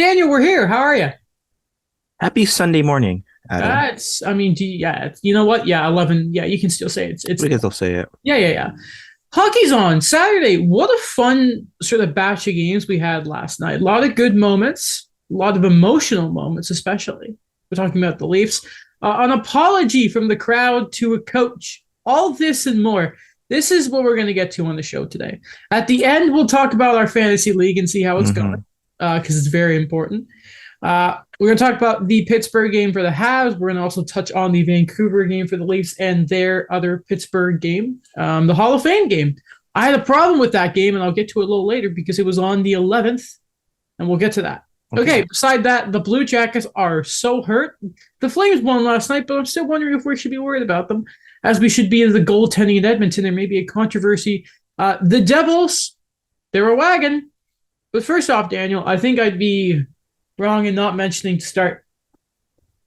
Daniel, we're here. How are you? Happy Sunday morning, Adam. You know what? Yeah, 11. Yeah, you can still say it's I guess I'll say it. yeah. Hockey's on Saturday. What a fun sort of batch of games we had last night. A lot of good moments, a lot of emotional moments, especially. We're talking about the Leafs. An apology from the crowd to a coach. All this and more. This is what we're going to get to on the show today. At the end, we'll talk about our fantasy league and see how it's going hmm because it's very important. We're going to talk about the Pittsburgh game for the Habs. We're going to also touch on the Vancouver game for the Leafs and their other Pittsburgh game, the Hall of Fame game. I had a problem with that game, and I'll get to it a little later because it was on the 11th, and we'll get to that. Okay, Okay. beside that, the Blue Jackets are so hurt. The Flames won last night, but I'm still wondering if we should be worried about them, as we should be in the goaltending in Edmonton. There may be a controversy. The Devils, they're a wagon. But first off, Daniel, I think I'd be wrong in not mentioning to start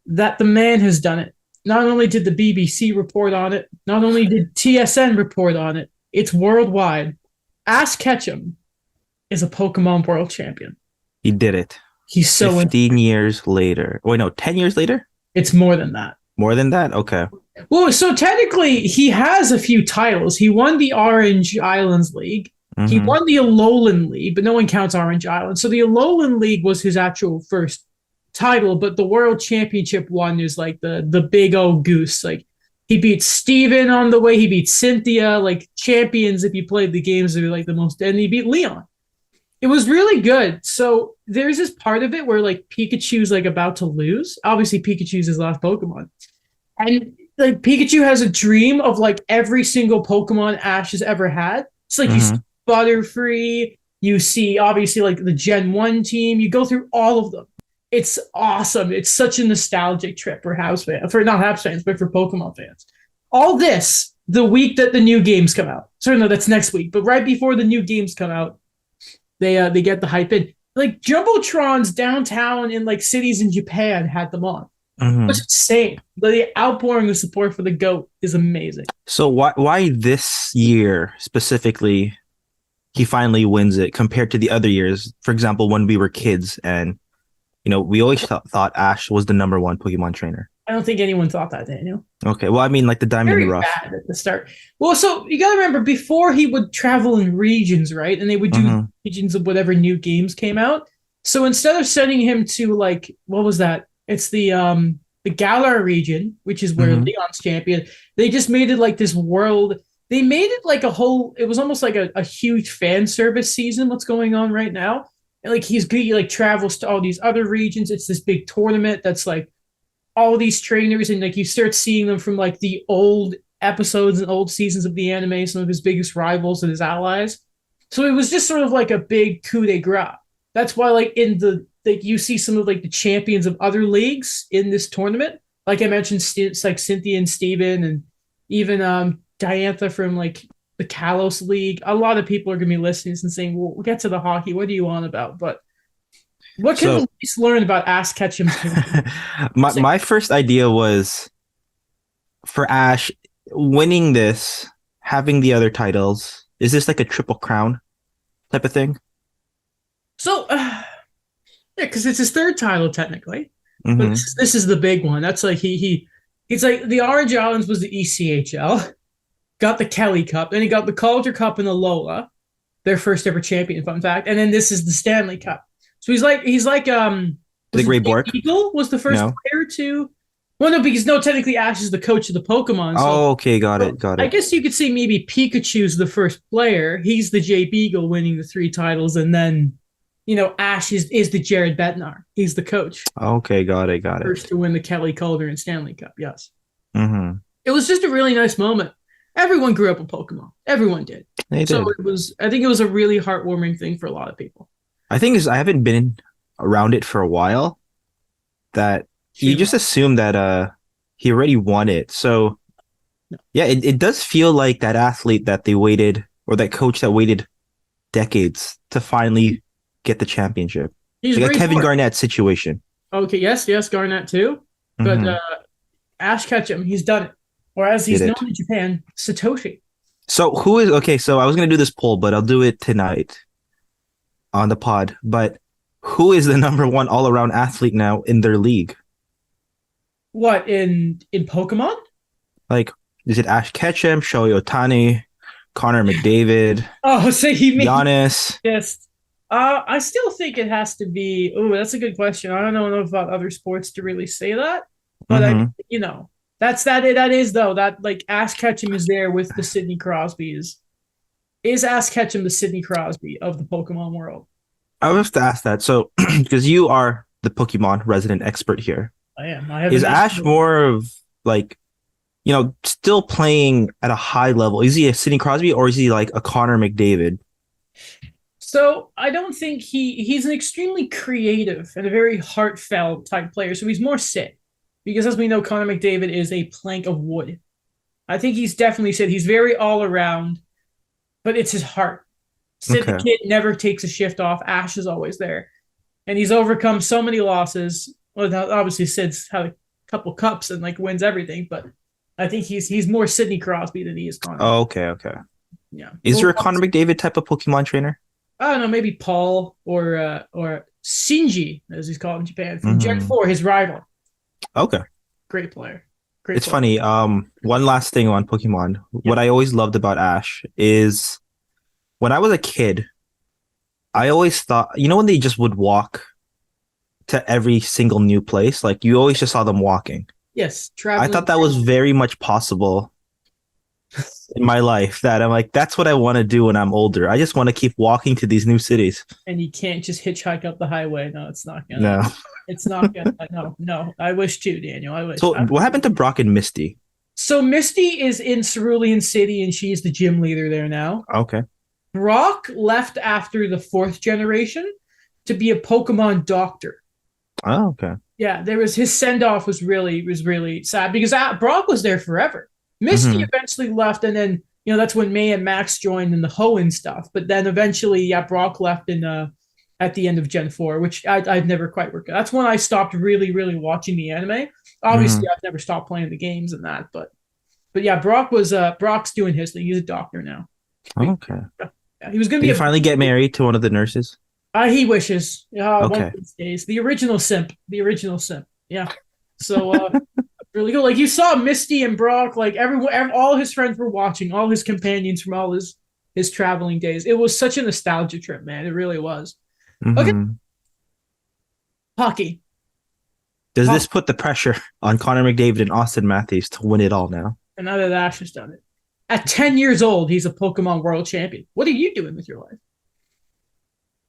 that the man has done it. Not only did the BBC report on it, not only did TSN report on it, it's worldwide. Ash Ketchum is a Pokemon World Champion. He did it. He's so 15 years later. Wait, no, 10 years later? it's more than that. More than that? Okay. Well, so technically, he has a few titles. He won the Orange Islands League. He hmm won the Alolan League, but no one counts Orange Island. So the Alolan League was his actual first title, but the World Championship one is like the big old goose. Like he beat Steven on the way. He beat Cynthia, like champions. If you played the games, they're like the most, and he beat Leon. It was really good. So there's this part of it where like Pikachu's like about to lose. Obviously, Pikachu's his last Pokemon. And like Pikachu has a dream of like every single Pokemon Ash has ever had. It's like you see hmm Butterfree, you see obviously like the Gen 1 team, you go through all of them. It's awesome. It's such a nostalgic trip for Habs fans, for not Habs fans, but for Pokemon fans. All this the week that the new games come out. Sorry, no, that's next week. But right before the new games come out, they get the hype in. Like Jumbotrons downtown in like cities in Japan had them on. It's hmm insane. The outpouring of support for the GOAT is amazing. So why this year specifically he finally wins it compared to the other years? For example, when we were kids and we always thought Ash was the number one Pokemon trainer. I don't think anyone thought that, Daniel. Okay. Well, I mean like the Diamond Very Rough. bad at the start. Well, so you got to remember before he would travel in regions, right? And they would do hmm regions of whatever new games came out. So instead of sending him to like what was that? It's the Galar region, which is where hmm Leon's champion. They just made it like this world. They made it like a whole. It was almost like a huge fan service season. What's going on right now? And like he like travels to all these other regions. It's this big tournament that's like all these trainers, and like you start seeing them from like the old episodes and old seasons of the anime, some of his biggest rivals and his allies. So it was just sort of like a big coup de grace. That's why like in the like you see some of like the champions of other leagues in this tournament. Like I mentioned, it's like Cynthia and Steven and even Diantha from like the Kalos League. A lot of people are gonna be listening and saying, "Well, we'll get to the hockey. What do you want about?" But what can the So Leafs learn about Ash Ketchum's character? my first idea was for Ash winning this, having the other titles. Is this like a triple crown type of thing? So, yeah, because it's his third title technically, but hmm this is the big one. That's like he's like the Orange Islands was the ECHL, got the Kelly Cup, then he got the Calder Cup and the Lola, their first ever champion. Fun fact, and then this is the Stanley Cup. So he's like The was it Gray Jake Bork? Eagle was the first No. player to. Well, no, because no, technically Ash is the coach of the Pokemon, so Oh, okay, got so it, got I it. guess you could say maybe Pikachu's the first player. He's the Jay Beagle winning the three titles, and then Ash is the Jared Bednar. He's the coach, Okay, got it, got it. first to win the Kelly Calder and Stanley Cup. Yes, hmm it was just a really nice moment. Everyone grew up with Pokemon. Everyone did. They So did. it was. I think it was a really heartwarming thing for a lot of people. I think is I haven't been around it for a while. That you Shame. just assume that he already won it. So yeah, it does feel like that athlete that they waited or that coach that waited decades to finally get the championship. He's Like a great Kevin for it. Garnett situation. Okay, yes, Garnett too. But hmm Ash Ketchum, he's done it. Or as Did he's known it. in Japan, Satoshi. So who is okay? So I was gonna do this poll, but I'll do it tonight on the pod. But Who is the number one all around athlete now in their league? What in Pokemon? Like, is it Ash Ketchum, Shohei Ohtani, Connor McDavid, Oh, so he made Giannis? just. I still think it has to be. Oh, that's a good question. I don't know enough about other sports to really say that, but Mm-hmm. that's that. That is though that like Ash Ketchum is there with the Sidney Crosbys. Is Ash Ketchum the Sidney Crosby of the Pokemon world? I was to ask that. So, because you are the Pokemon resident expert here, I am. I have is an Ash more of like, still playing at a high level? Is he a Sidney Crosby or is he like a Connor McDavid? So I don't think he's an extremely creative and a very heartfelt type player. So he's more Sid, because as we know, Connor McDavid is a plank of wood. I think he's definitely Sid. He's very all around, but it's his heart. Sid the Okay. kid never takes a shift off. Ash is always there, and he's overcome so many losses. Well, obviously Sid's had a couple cups and like wins everything, but I think he's more Sidney Crosby than he is Connor. Oh, okay, okay. Yeah. Is Well, there a Connor McDavid type of Pokemon trainer? I don't know, maybe Paul or Shinji, as he's called in Japan, from Gen Hmm. 4, his rival. Okay. Great player. Great It's player. funny. One last thing on Pokemon. Yeah. What I always loved about Ash is when I was a kid, I always thought, when they just would walk to every single new place, like you always just saw them walking. Yes. I Traveling. thought that was very much possible in my life that I'm like, that's what I want to do when I'm older. I just want to keep walking to these new cities. And you can't just hitchhike up the highway. No, it's not gonna. No. It's not gonna. No, no. I wish too, Daniel. I wish. So what happened to Brock and Misty? So Misty is in Cerulean City, and she's the gym leader there now. Okay. Brock left after the fourth generation to be a Pokemon doctor. Oh, okay. Yeah, there was his send off was really sad because Brock was there forever. Misty Hmm. eventually left, and then that's when May and Max joined in the Hoenn stuff. But then eventually, yeah, Brock left in at the end of Gen 4, which I'd never quite worked out. That's when I stopped really watching the anime. Hmm. Obviously, I've never stopped playing the games and that, but yeah, Brock's doing his thing. He's a doctor now. Okay. Yeah, he was gonna Did be he finally get married to one of the nurses? he wishes. One of Okay. these days. The original simp. The original simp. Yeah. So really cool. Like you saw Misty and Brock, like everyone, all his friends were watching, all his companions from all his traveling days. It was such a nostalgia trip, man. It really was. Okay, Hmm. hockey. Does Hockey. this put the pressure on Connor McDavid and Austin Matthews to win it all now? And now that Ash has done it. At 10 years old, he's a Pokemon World Champion. What are you doing with your life?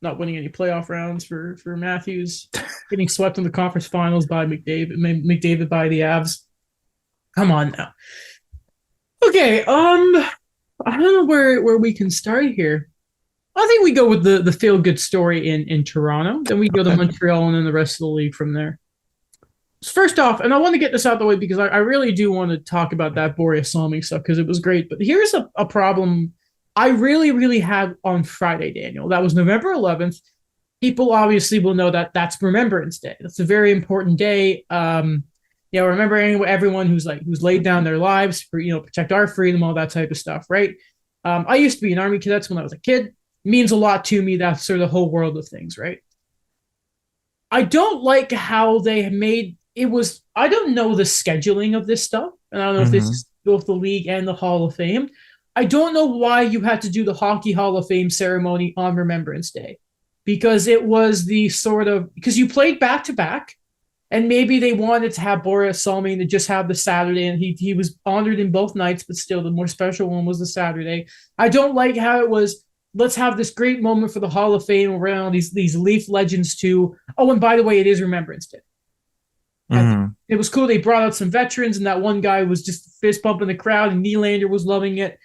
Not winning any playoff rounds for Matthews, getting swept in the conference finals by McDavid by the Avs. Come on now. Okay, I don't know where we can start here. I think we go with the feel good story in Toronto. Then we go to Okay. Montreal and then the rest of the league from there. First off, and I want to get this out of the way because I really do want to talk about that Börje Salming stuff because it was great. But here's a problem I really had on Friday, Daniel. That was November 11th. People obviously will know that that's Remembrance Day. That's a very important day. Remembering everyone who's laid down their lives for protect our freedom, all that type of stuff, right? I used to be an Army cadet when I was a kid. It means a lot to me. That's sort of the whole world of things, right? I don't like how they made it was. I don't know the scheduling of this stuff, and I don't know if this Hmm. is both the league and the Hall of Fame. I don't know why you had to do the Hockey Hall of Fame ceremony on Remembrance Day, because it was the sort of because you played back to back, and maybe they wanted to have Boris Salming to just have the Saturday, and he was honored in both nights, but still the more special one was the Saturday. I don't like how it was. Let's have this great moment for the Hall of Fame around these Leaf legends too. Oh, and by the way, it is Remembrance Day. Hmm. It was cool. They brought out some veterans, and that one guy was just fist pumping the crowd, and Nylander was loving it.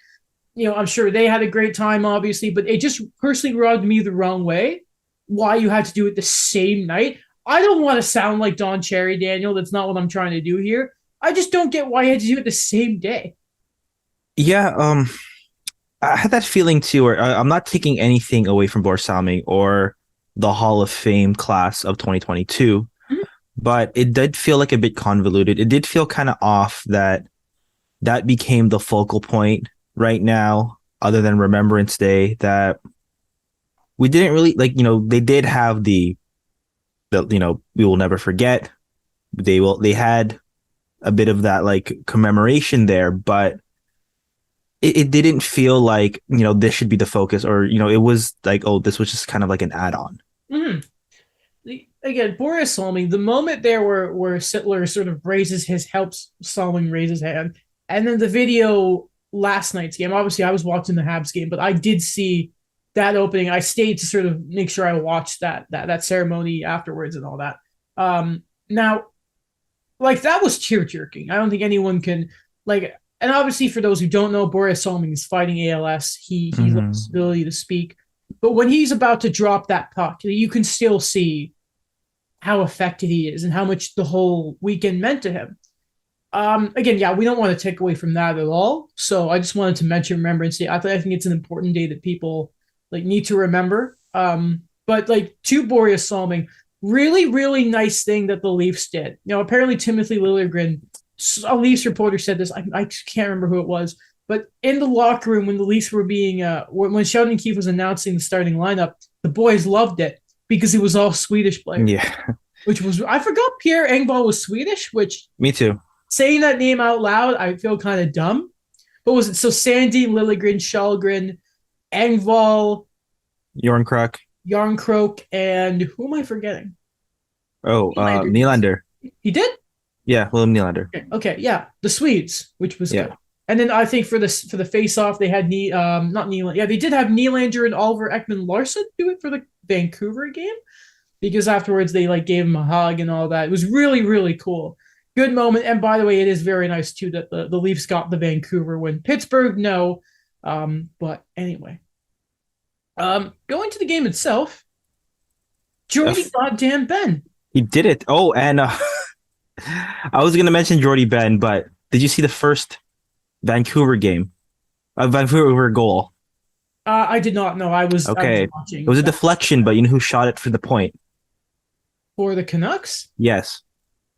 I'm sure they had a great time, obviously, but it just personally rubbed me the wrong way. Why you had to do it the same night? I don't want to sound like Don Cherry, Daniel. That's not what I'm trying to do here. I just don't get why you had to do it the same day. Yeah. I had that feeling too. Where I'm not taking anything away from Börje Salming or the Hall of Fame class of 2022, Mhm. but it did feel like a bit convoluted. It did feel kind of off that that became the focal point right now, other than Remembrance Day. That we didn't really like. They did have the that we will never forget. They had a bit of that like commemoration there, but it didn't feel like this should be the focus, or it was like, oh, this was just kind of like an add-on. Mm-hmm. Again, Börje Salming, the moment there where Sittler sort of raises his helps Salming raise his hand, and then the video last night's game. Obviously, I was watching the Habs game, but I did see that opening. I stayed to sort of make sure I watched that ceremony afterwards and all that. Now, like that was tear jerking. I don't think anyone can like. And obviously, for those who don't know, Börje Salming is fighting ALS. He lost the ability to speak, but when he's about to drop that puck, you can still see how affected he is and how much the whole weekend meant to him. Again, yeah, we don't want to take away from that at all. So I just wanted to mention Remembrance Day. I think it's an important day that people like need to remember. But like to Börje Salming, really, really nice thing that the Leafs did. Apparently Timothy Liljegren, a Leafs reporter said this. I can't remember who it was, but in the locker room when the Leafs were being when Sheldon Keefe was announcing the starting lineup, the boys loved it because it was all Swedish players. Yeah. Which was, I forgot Pierre Engvall was Swedish, which Me too. Saying that name out loud, I feel kind of dumb. But was it so Sandy, Liljegren, Källgren, Engvall, Yarncroke, and who am I forgetting? Oh, Nylander. He did? Yeah, William Nylander. Okay, yeah. The Swedes, which was good. And then I think for the face-off, they had not Nylander. Yeah, they did have Nylander and Oliver Ekman-Larsson do it for the Vancouver game. Because afterwards they like gave him a hug and all that. It was really, really cool. Good moment. And by the way, it is very nice too that the Leafs got the Vancouver win. Pittsburgh, no. But anyway. Going to the game itself, Jordy goddamn Ben. He did it. Oh, and I was gonna mention Jordy Ben, but did you see the first Vancouver game? Vancouver goal. I did not know. I was watching. It was a deflection, but you know who shot it for the point? For the Canucks? Yes.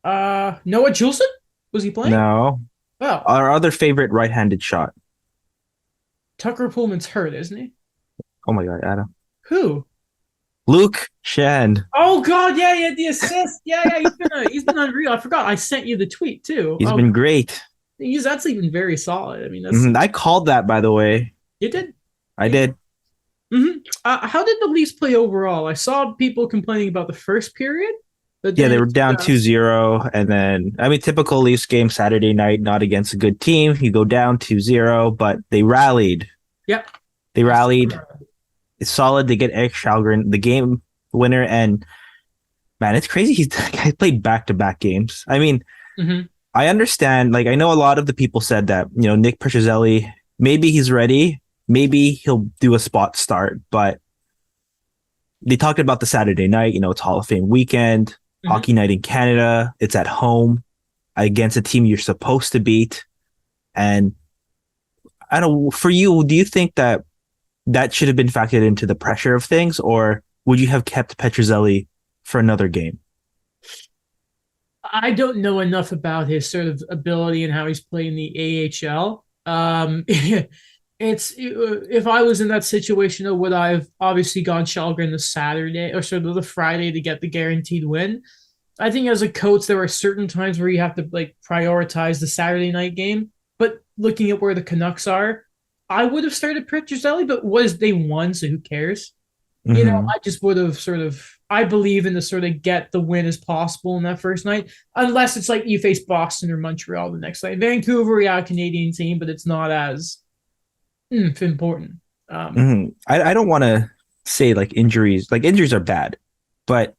Noah Juulsen? Was he playing? No. Oh. Our other favorite right-handed shot. Tucker Pullman's hurt, isn't he? Oh my God, Adam. Who? Luke Shen. Oh God, yeah, the assist. Yeah, he's been unreal. I forgot. I sent you the tweet too. He's been great. That's even very solid. I mean, that's. I called that, by the way. You did. I did. Mm-hmm. How did the Leafs play overall? I saw people complaining about the first period. Yeah, they were down 2-0. And then, typical Leafs game Saturday night, not against a good team. You go down 2-0, but they rallied. Yep. They rallied. It's solid. They get Eric Källgren, the game winner. And, man, it's crazy. He played back-to-back games. I understand. Like, I know a lot of the people said that, Nick Petrozelli, maybe he's ready. Maybe he'll do a spot start, but they talked about the Saturday night. It's Hall of Fame weekend, hockey night in Canada. It's at home against a team you're supposed to beat. And I don't. For you, do you think that should have been factored into the pressure of things, or would you have kept Petrozelli for another game? I don't know enough about his sort of ability and how he's playing the AHL. It's if I was in that situation, would I have obviously gone Källgren the Saturday or sort of the Friday to get the guaranteed win? I think as a coach, there are certain times where you have to like prioritize the Saturday night game. But looking at where the Canucks are, I would have started Petrozelli, but they won, so who cares? I just would have I believe in the sort of get the win as possible in that first night, unless it's like you face Boston or Montreal the next night. Vancouver, yeah, Canadian team, but it's not as important. I don't want to say like injuries. Like injuries are bad, but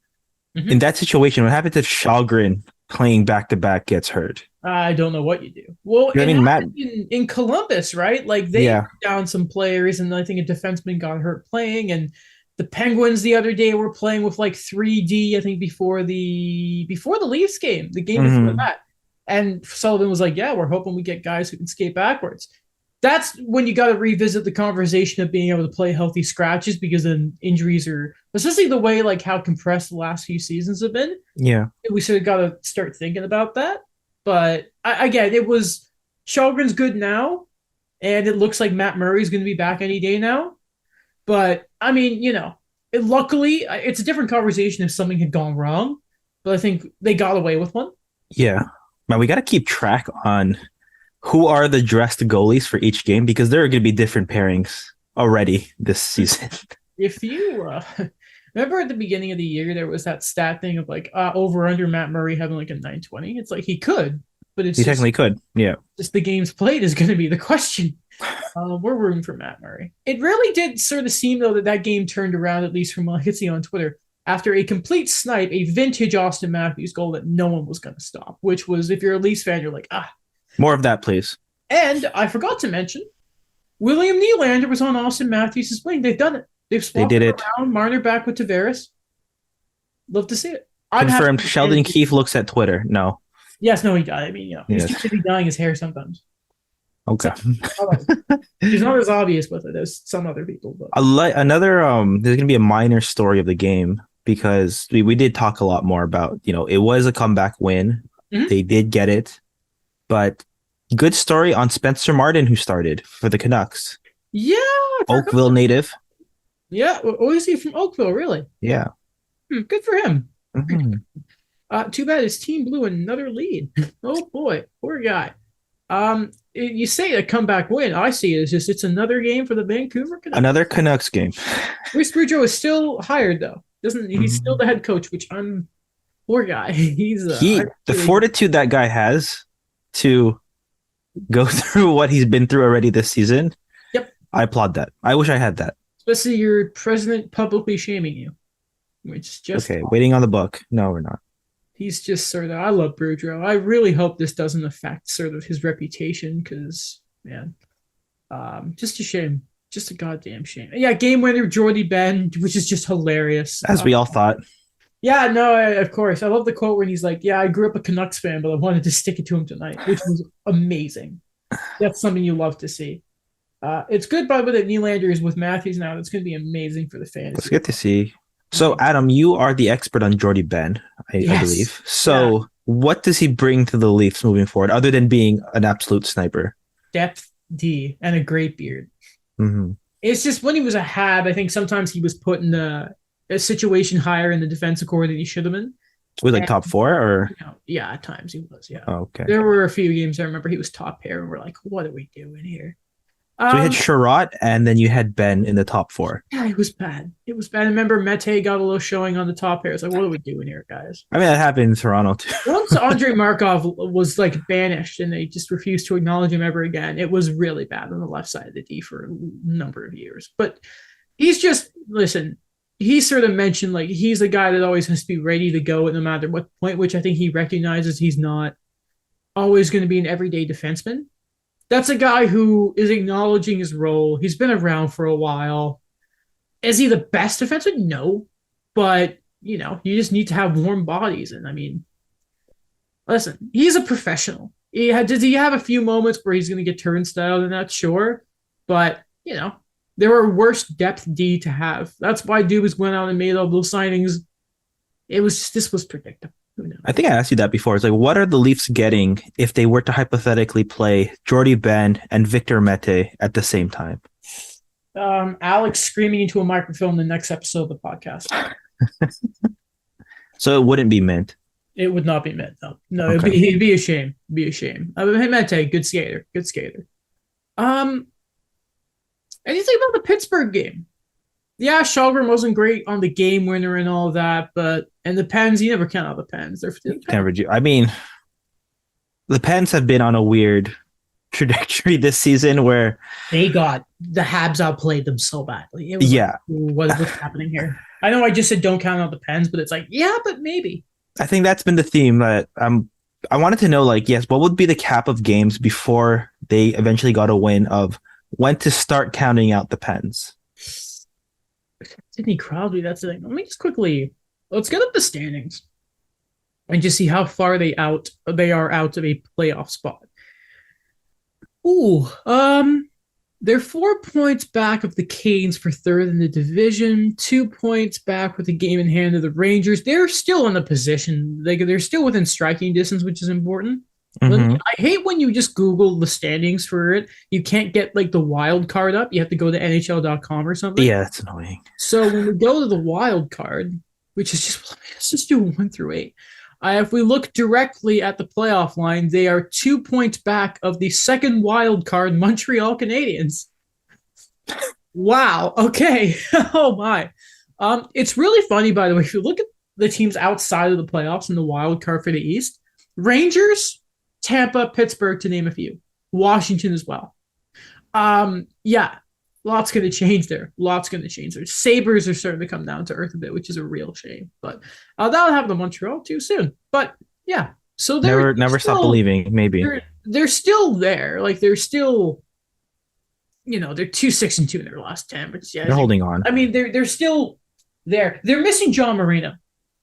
in that situation, what happens if Källgren playing back to back gets hurt? I don't know what you do. Well, Matt in Columbus, right? Like they down some players, and I think a defenseman got hurt playing, and the Penguins the other day were playing with like 3D. I think before the Leafs game, the game before that, and Sullivan was like, "Yeah, we're hoping we get guys who can skate backwards." That's when you got to revisit the conversation of being able to play healthy scratches, because then injuries are, especially the way like how compressed the last few seasons have been. Yeah, we sort of got to start thinking about that. But again, it was Källgren's good now, and it looks like Matt Murray's going to be back any day now. But luckily, it's a different conversation if something had gone wrong, but I think they got away with one. Yeah. Man, we got to keep track on who are the dressed goalies for each game because there are going to be different pairings already this season. If you remember at the beginning of the year, there was that stat thing of like over under Matt Murray having like a 920. It's like he could, but it's He technically could. Yeah. just the games played is going to be the question. We're rooting for Matt Murray. It really did sort of seem though that game turned around, at least from what I could see on Twitter, after a complete snipe, a vintage Austin Matthews goal that no one was going to stop. Which was, if you're a Leafs fan, you're like, ah. More of that, please. And I forgot to mention, William Nylander was on Austin Matthews' wing. They've done it. They've swapped They did it around. Marner back with Tavares. Love to see it. Confirmed. Sheldon Keefe looks at Twitter. No. Yes, no, he died. I mean, he's too busy dyeing his hair sometimes. Okay. He's not as obvious with it as some other people. But Another there's gonna be a minor story of the game because we did talk a lot more about, it was a comeback win. Mhm. They did get it, but good story on Spencer Martin, who started for the Canucks. Yeah. Oakville native. Yeah. Oh, is he from Oakville? Really? Yeah. Good for him. Mhm. Too bad his team blew another lead. Oh boy, poor guy. You say a comeback win. I see it as just it's another game for the Vancouver Canucks. Another Canucks game. Chris Boudreau is still hired though. Doesn't he's still the head coach, which I'm poor guy. He's The fortitude that guy has to go through what he's been through already this season. Yep. I applaud that. I wish I had that. Especially your president publicly shaming you. Which is just okay. Waiting on the book. No, we're not. He's just sort of, I love Boudreau. I really hope this doesn't affect sort of his reputation because, man, just a shame. Just a goddamn shame. Yeah, game winner, Jordy Ben, which is just hilarious. As we all thought. Yeah, no, of course. I love the quote where he's like, yeah, I grew up a Canucks fan, but I wanted to stick it to him tonight, which was amazing. That's something you love to see. It's good, by the way, that Nylander is with Matthews now. That's going to be amazing for the fans. It's good to see. So, Adam, you are the expert on Jordy Ben, I believe. So, what does he bring to the Leafs moving forward, other than being an absolute sniper? Depth D and a great beard. Mm-hmm. It's just when he was a Hab, I think sometimes he was put in a situation higher in the defensive core than he should have been. Was like top four, or yeah, at times he was. Yeah. Oh, okay. There were a few games I remember he was top pair, and we're like, what are we doing here? So you had Sherratt, and then you had Ben in the top four. Yeah, it was bad. It was bad. I remember Mete got a little showing on the top pair. It's like, what are we doing here, guys? I mean, that happened in Toronto too. Once Andrei Markov was like banished, and they just refused to acknowledge him ever again, it was really bad on the left side of the D for a number of years. But he's just listen. He sort of mentioned like he's the guy that always has to be ready to go at no matter what point, which I think he recognizes he's not always going to be an everyday defenseman. That's a guy who is acknowledging his role. He's been around for a while. Is he the best defenseman? No. But, you just need to have warm bodies. And I mean, listen, he's a professional. Does he have a few moments where he's going to get turnstile and that? Sure. But, there are worse depth D to have. That's why Dubas went out and made all those signings. This was predictable. I think I asked you that before. It's like, what are the Leafs getting if they were to hypothetically play Jordy Ben and Victor Mete at the same time? Alex screaming into a microphone in the next episode of the podcast. So it wouldn't be Mint. It would not be Mint. No, okay. It'd be a shame. It'd be a shame. Hey, Mete, good skater. Good skater. Anything about the Pittsburgh game? Yeah, Shalgren wasn't great on the game winner and all that, and the Pens, you never count out the Pens. I mean, the Pens have been on a weird trajectory this season where the Habs outplayed them so badly. It was what's happening here? I know I just said don't count out the Pens, but it's like, yeah, but maybe. I think that's been the theme that I wanted to know, like, yes, what would be the cap of games before they eventually got a win of when to start counting out the Pens? Sidney Crosby, that's the thing. Let me just quickly let's get up the standings and just see how far they are out of a playoff spot. They're 4 points back of the Canes for third in the division, 2 points back with the game in hand of the Rangers. They're still in the position. They're still within striking distance, which is important. Mm-hmm. I hate when you just Google the standings for it. You can't get like the wild card up. You have to go to NHL.com or something. Yeah, that's annoying. So when we go to the wild card, which is just let's just do 1 through 8. If we look directly at the playoff line, they are 2 points back of the second wild card Montreal Canadiens. Wow. Okay. Oh my. It's really funny, by the way. If you look at the teams outside of the playoffs in the wild card for the East, Rangers, Tampa, Pittsburgh, to name a few, Washington as well. Yeah, lots going to change there. Lots going to change there. Sabres are starting to come down to earth a bit, which is a real shame. But that'll happen to Montreal too soon. But yeah, so Never stop believing. Maybe they're still there. Like they're still, they're 2-6-2 in their last 10. But yeah, they're holding on. I mean, they're still there. They're missing John Marino.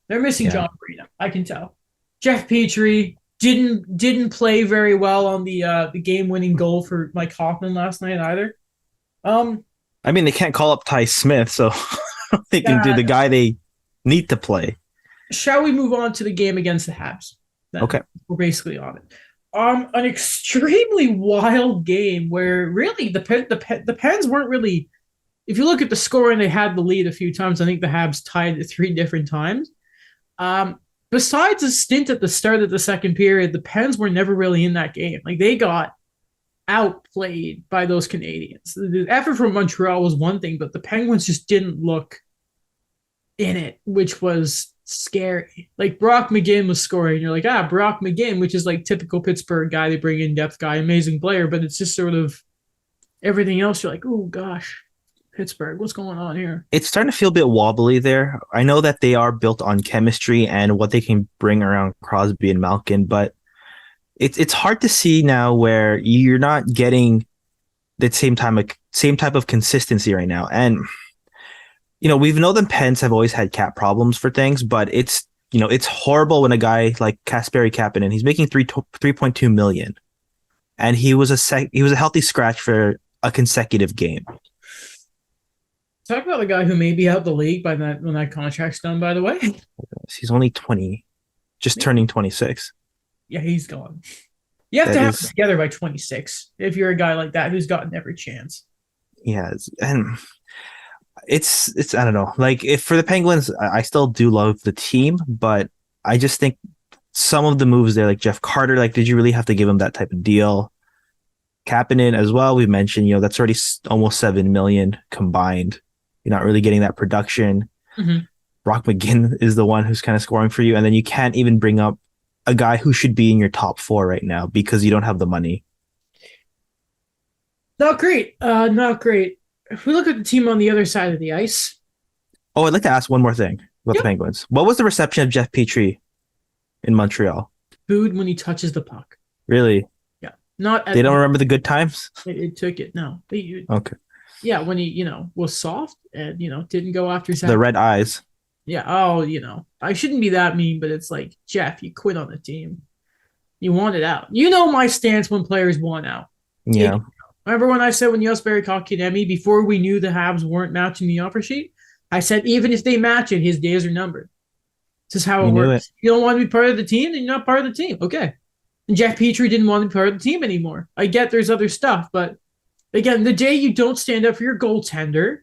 They're missing Yeah. John Marino. I can tell. Jeff Petrie didn't play very well on the game-winning goal for Mike Hoffman last night either. I mean, they can't call up Ty Smith, so they can do the guy they need to play. Shall we move on to the game against the Habs? Then? Okay. We're basically on it. An extremely wild game where really the Pens weren't really. If you look at the scoring, they had the lead a few times. I think the Habs tied it 3 different times. Besides a stint at the start of the second period, the Pens were never really in that game. Like they got outplayed by those Canadians. The effort from Montreal was one thing, but the Penguins just didn't look in it, which was scary. Like Brock McGinn was scoring. You're like, Brock McGinn, which is like typical Pittsburgh guy. They bring in depth guy, amazing player, but it's just sort of everything else. You're like, oh gosh, Pittsburgh, what's going on here? It's starting to feel a bit wobbly there. I know that they are built on chemistry and what they can bring around Crosby and Malkin, but it's hard to see now where you're not getting the same type of consistency right now. And we've known the Pens have always had cap problems for things, but it's horrible when a guy like Kasperi Kapanen, he's making 3.2 million, and he was a healthy scratch for a consecutive game. Talk about a guy who may be out the league by when that contract's done, by the way. He's only 20, just turning 26. Yeah, he's gone. You have to have it together by 26 if you're a guy like that who's gotten every chance. Yeah, and it's I don't know. Like if for the Penguins, I still do love the team, but I just think some of the moves there, like Jeff Carter, like did you really have to give him that type of deal? Kapanen as well. We mentioned, that's already almost 7 million combined. You're not really getting that production. Mm-hmm. Brock McGinn is the one who's kind of scoring for you, and then you can't even bring up a guy who should be in your top 4 right now because you don't have the money. Not great. Not great. If we look at the team on the other side of the ice. Oh, I'd like to ask one more thing about the Penguins. What was the reception of Jeff Petrie in Montreal? Booed when he touches the puck. Really? Yeah. They don't remember the good times? It took it. No. Okay. Yeah, when he, was soft and, didn't go after Zach. The red eyes. Yeah. Oh, I shouldn't be that mean, but it's like, Jeff, you quit on the team. You want it out. You know my stance when players want out. Yeah. Remember when I said when Jesperi Kotkaniemi, before we knew the Habs weren't matching the offer sheet, I said even if they match it, his days are numbered. This is how it works. You don't want to be part of the team, then you're not part of the team. Okay. And Jeff Petrie didn't want to be part of the team anymore. I get there's other stuff, but again, the day you don't stand up for your goaltender,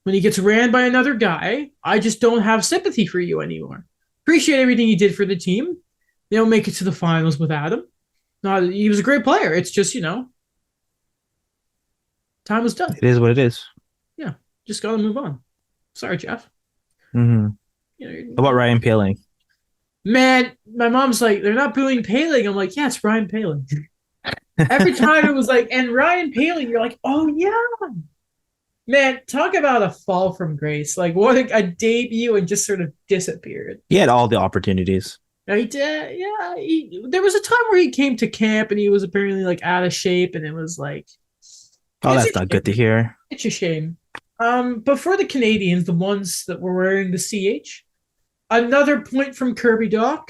when he gets ran by another guy, I just don't have sympathy for you anymore. Appreciate everything he did for the team. They don't make it to the finals without him. He was a great player. It's just, time was done. It is what it is. Yeah, just got to move on. Sorry, Jeff. Mm-hmm. How about Ryan Poehling? Man, my mom's like, they're not booing Poehling. I'm like, yeah, it's Ryan Poehling. Every time it was like, and Ryan Poehling, you're like, oh, yeah. Man, talk about a fall from grace. Like, what a debut and just sort of disappeared. He had all the opportunities. He did, yeah. There was a time where he came to camp and he was apparently like out of shape, and it was like, oh, that's not good to hear. It's a shame. But for the Canadians, the ones that were wearing the CH, another point from Kirby Dach,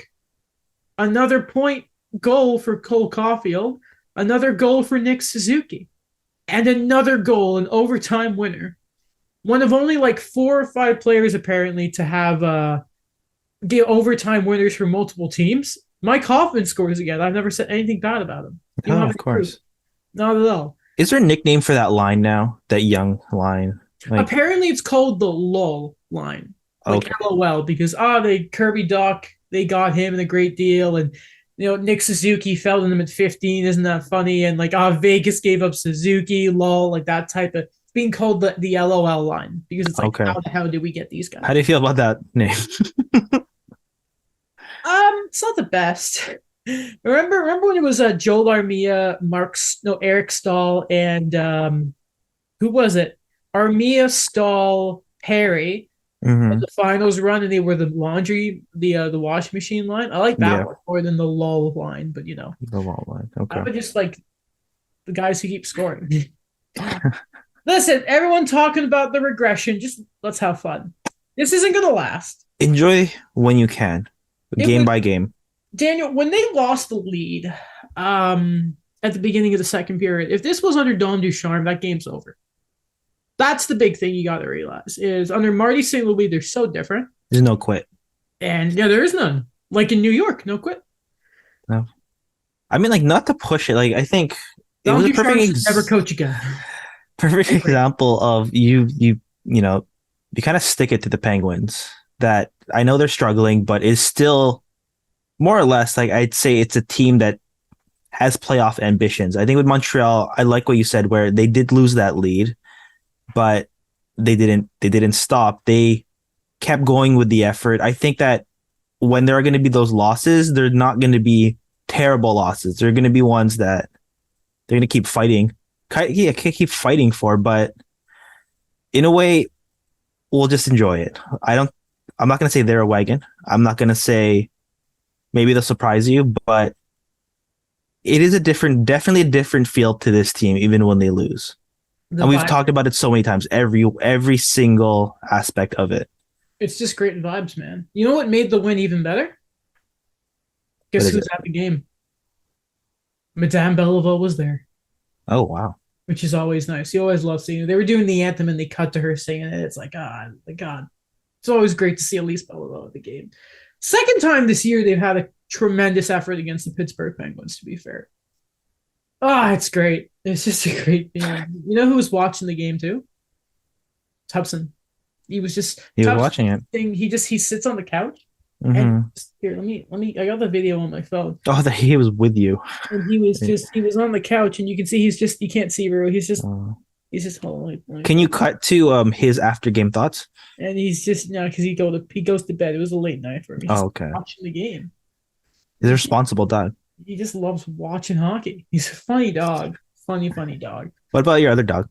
another point goal for Cole Caulfield, another goal for Nick Suzuki, and another goal, an overtime winner. One of only like 4 or 5 players apparently to have get overtime winners for multiple teams. Mike Hoffman scores again. I've never said anything bad about him. You don't Oh, have of any proof. course. Not at all. Is there a nickname for that line now? That young line? Like, Apparently, it's called the LOL line, like okay. LOL, because they Kirby Doc, they got him in a great deal, and Nick Suzuki fell in them at 15. Isn't that funny? And like Vegas gave up Suzuki, lol, like that type of it's being called the LOL line because it's like Okay. how the hell did we get these guys? How do you feel about that name? It's not the best. Remember when it was Joel Armia, Eric Stahl, and who was it? Armia, Stahl, Perry in Hmm. the finals run, and they were the washing machine line. I like that Yeah, one more than the lull line, but the wall line. I Okay. would just like the guys who keep scoring. Listen, everyone talking about the regression. Just let's have fun. This isn't gonna last. Enjoy when you can, It game was by game. Daniel when they lost the lead at the beginning of the second period. If this was under Dom Ducharme, that game's over. That's the big thing you got to realize is under Marty St. Louis, they're so different. There's no quit. And yeah, there is none. Like in New York, no quit. No. I mean, like, not to push it. Like, I think it Dom was a Ducharme should never coach again. perfect example of you know, you kind of stick it to the Penguins that I know they're struggling, but is still more or less like I'd say it's a team that has playoff ambitions. I think with Montreal, I like what you said where they did lose that lead, but they didn't stop. They kept going with the effort. I think that when there are going to be those losses, they're not going to be terrible losses. They're going to be ones that they're going to keep fighting. Yeah, keep fighting for, but in a way, we'll just enjoy it. I'm not going to say they're a wagon. I'm not going to say maybe they'll surprise you, but it is definitely a different feel to this team, even when they lose. The And we've vibe, talked about it so many times, every single aspect of it. it's just great vibes, man. You know what made the win even better? What Guess is who's it? at the game? Madame Belleville was there, Oh, wow. which is always nice. You always love seeing it. They were doing the anthem and they cut to her singing it. It's like, God. It's always great to see Elise Belleville at the game. Second time this year, they've had a tremendous effort against the Pittsburgh Penguins, to be fair. It's great. It's just a great feeling. You know who was watching the game too? Tubson. He was just He was Tubson watching it. he sits on the couch and Hmm. here, let me I got the video on my phone. Oh, that he was with you. And he was on the couch and you can see you can't see Rue. Uh, He's just holding can you cut to his after game thoughts? and he's just because he goes to bed. It was a late night for him. He's Oh, just okay. watching the game. He's a responsible dog. He just loves watching hockey. He's a funny dog. Funny dog. What about your other dog?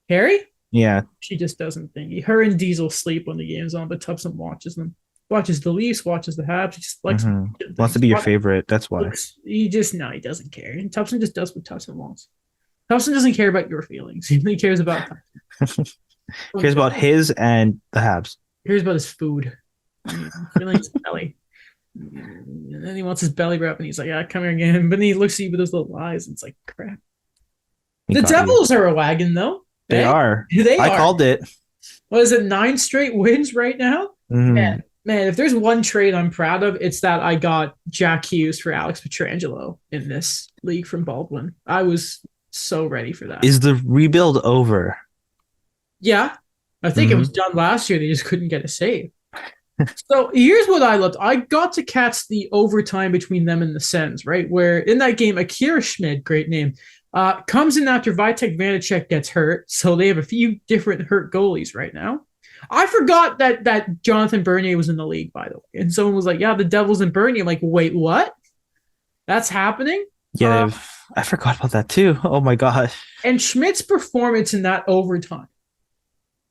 Harry? Yeah, She just doesn't think. Her and Diesel sleep when the game's on, but Tubson watches them. Watches the Leafs, watches the Habs. He just likes wants to be your favorite. That's why. He just no, he doesn't care. And Tubson just does what Tubson wants. Tubson doesn't care about your feelings. He only cares about Cares about his and the Habs. cares about his food. Filling his belly. And then he wants his belly wrap and he's like, yeah, come here again. But then he looks at you with those little eyes and it's like crap. He The got you. Devils are a wagon though. They Eh? are. They I are. called it. What is it, 9 straight wins right now? Mhm. Man, if there's one trade I'm proud of, it's that I got Jack Hughes for Alex Pietrangelo in this league from Baldwin. I was so ready for that. Is the rebuild over? Yeah, I think it was done last year. They just couldn't get a save. So here's what I loved. I got to catch the overtime between them and the Sens, right? Where in that game, Akira Schmid, great name, comes in after Vitek Vanacek gets hurt. So they have a few different hurt goalies right now. I forgot that Jonathan Bernier was in the league, by the way. And someone was like, yeah, the Devils and Bernier. I'm like, wait, what? That's happening? Yeah, I forgot about that too. Oh my gosh. And Schmidt's performance in that overtime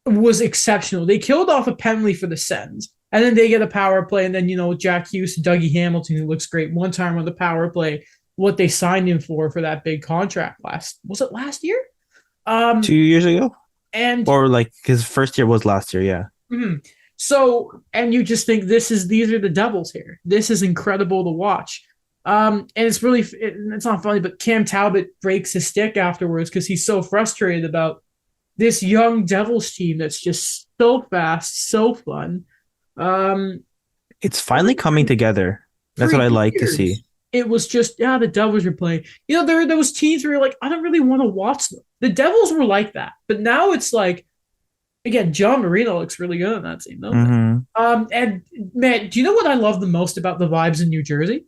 was exceptional. They killed off a penalty for the Sens. And then they get a power play. And then, Jack Hughes, Dougie Hamilton, who looks great one time on the power play, what they signed him for that big contract was it last year? 2 years ago? And Or like his first year was last year, yeah. So, and you just think these are the Devils here. This is incredible to watch. And it's really, it's not funny, but Cam Talbot breaks his stick afterwards because he's so frustrated about this young Devils team that's just so fast, so fun. It's finally coming together. That's For what I like to see. years, it was just, yeah, the Devils are playing. There were those teams where you're like, I don't really want to watch them. The Devils were like that. But now it's like, again, John Marino looks really good on that team, don't they? Hmm. And man, do you know what I love the most about the vibes in New Jersey?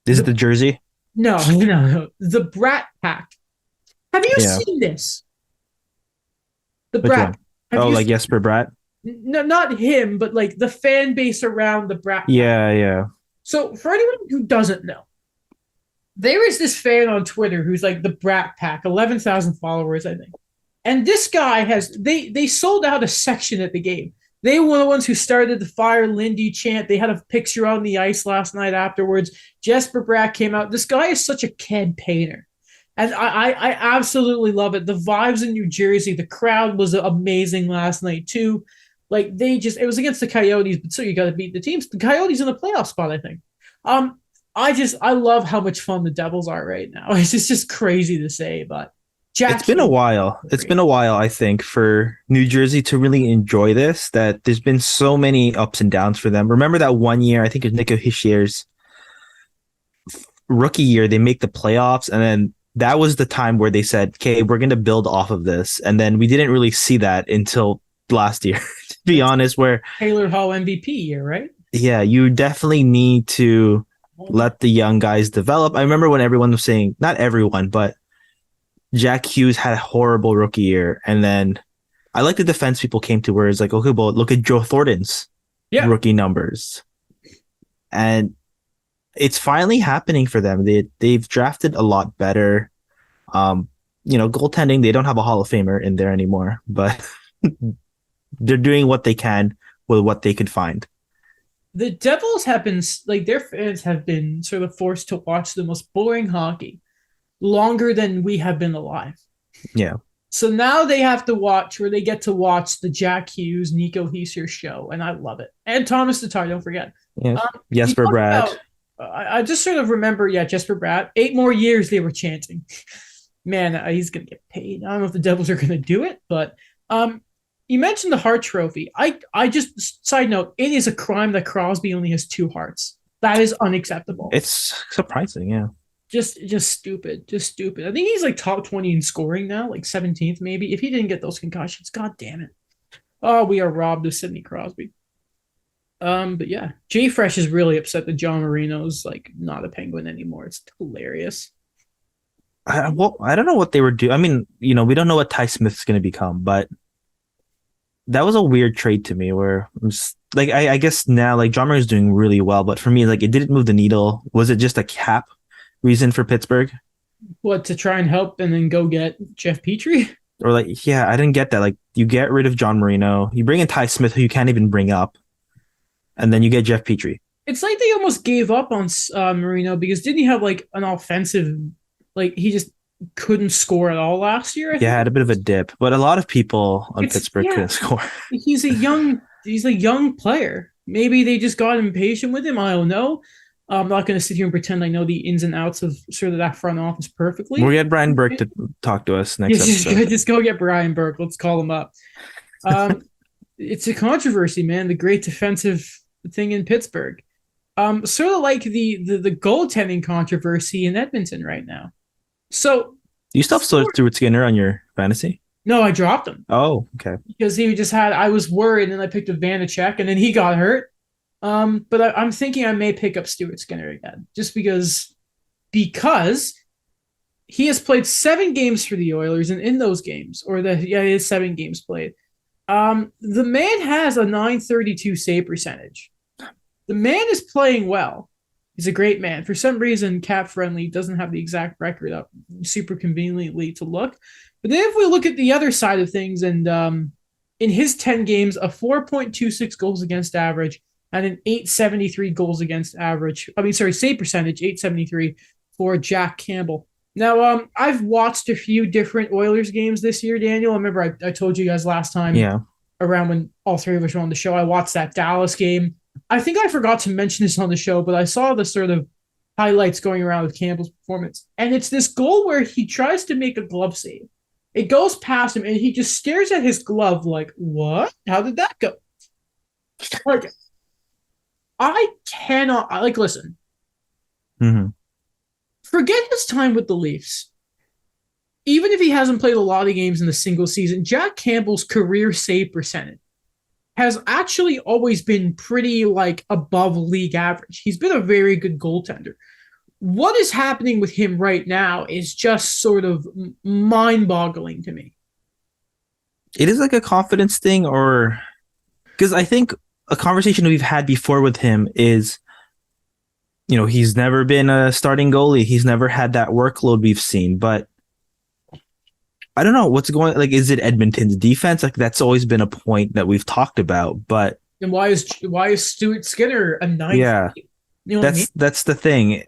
Is it The the jersey? no, no, the Brat Pack. Have you Yeah. seen this? The Which Brat. one? Have Oh, you like seen? Jesper Bratt? No, not him, but like the fan base around the Brat Pack. Yeah, yeah. So for anyone who doesn't know, there is this fan on Twitter who's like the Brat Pack, 11,000 followers, I think. And this guy has they sold out a section at the game. They were the ones who started the Fire Lindy chant. They had a picture on the ice last night afterwards. Jesper Bratt came out. This guy is such a campaigner. And I absolutely love it. The vibes in New Jersey, the crowd was amazing last night too. Like it was against the Coyotes, but so you got to beat the teams. The Coyotes in the playoff spot, I think. Um, I love how much fun the Devils are right now. It's just crazy to say, but It's Jack been a Hughes, while. It's great. been a while, I think, for New Jersey to really enjoy this, that there's been so many ups and downs for them. Remember that one year, I think it was Nico Hischier's rookie year, they make the playoffs, and then that was the time where they said, okay, we're going to build off of this. And then we didn't really see that until last year, to be That's honest, where, Taylor Hall MVP year, right? yeah, you definitely need to let the young guys develop. I remember when everyone was saying, not everyone, but Jack Hughes had a horrible rookie year. And then I like the defense people came to where it's like, okay, well, look at Joe Thornton's Yeah. rookie numbers. And it's finally happening for them. They've drafted a lot better. Um, goaltending, they don't have a Hall of Famer in there anymore, but they're doing what they can with what they could find. The Devils have been like their fans have been sort of forced to watch the most boring hockey longer than we have been alive. Yeah. So now they have to watch, or they get to watch the Jack Hughes, Nico Heiser show, and I love it. And Thomas Tatar, don't forget. Yeah. You Jesper talk Bratt. about, I just sort of remember, yeah, Jesper Bratt. 8 more years they were chanting. Man, he's gonna get paid. I don't know if the Devils are gonna do it, but you mentioned the Hart Trophy. I just side note, it is a crime that Crosby only has 2 hearts. That is unacceptable. It's surprising, yeah. Just stupid. Just stupid. I think he's like top 20 in scoring now, like 17th maybe. If he didn't get those concussions, god damn it. Oh, we are robbed of Sidney Crosby. But yeah, Jay Fresh is really upset that John Marino's like not a Penguin anymore. It's hilarious. I don't know what they were doing. I mean, we don't know what Ty Smith's going to become, but that was a weird trade to me where I'm just, like, I guess now, like, John Marino's doing really well, but for me, like, it didn't move the needle. Was it just a cap reason for Pittsburgh? What, to try and help and then go get Jeff Petrie? Or, like, yeah, I didn't get that. Like, you get rid of John Marino, you bring in Ty Smith, who you can't even bring up, and then you get Jeff Petrie. It's like they almost gave up on Marino because didn't he have like an offensive, like he just couldn't score at all last year? I Yeah, think had a bit of a dip, but a lot of people on it's Pittsburgh yeah. couldn't score. He's a young player. Maybe they just got impatient with him. I don't know. I'm not going to sit here and pretend I know the ins and outs of sort of that front office perfectly. We'll get Brian Burke to talk to us next episode. Just go get Brian Burke. Let's call him up. It's a controversy, man. The great defensive thing in Pittsburgh. Sort of like the goaltending controversy in Edmonton right now. So You still have Stuart Skinner on your fantasy? no, I dropped him Oh, okay. because he just had. I was worried, and then I picked up Vanacek, and then he got hurt. But I'm thinking I may pick up Stuart Skinner again, just because he has played 7 games for the Oilers, and in those games, it is 7 games played. The man has a 932 save percentage. The man is playing well. He's a great man. For some reason, Cap Friendly doesn't have the exact record up super conveniently to look. But then if we look at the other side of things, and in his 10 games, a 4.26 goals against average and an 873 goals against average. Save percentage, 873 for Jack Campbell. Now, I've watched a few different Oilers games this year, Daniel. I remember I told you guys last time, Yeah. around when all 3 of us were on the show, I watched that Dallas game. I think I forgot to mention this on the show, but I saw the sort of highlights going around with Campbell's performance. And it's this goal where he tries to make a glove save. It goes past him, and he just stares at his glove like, what? How did that go? Like, I cannot like listen. Hmm. Forget his time with the Leafs. Even if he hasn't played a lot of games in the single season, Jack Campbell's career save percentage has actually always been pretty like above league average. He's been a very good goaltender. What is happening with him right now is just sort of mind-boggling to me. It is like a confidence thing, or because I think a conversation we've had before with him is, he's never been a starting goalie. He's never had that workload we've seen, but I don't know what's going like. Is it Edmonton's defense? Like that's always been a point that we've talked about, but And why is Stuart Skinner a ninth? yeah, You know what I mean? that's the thing.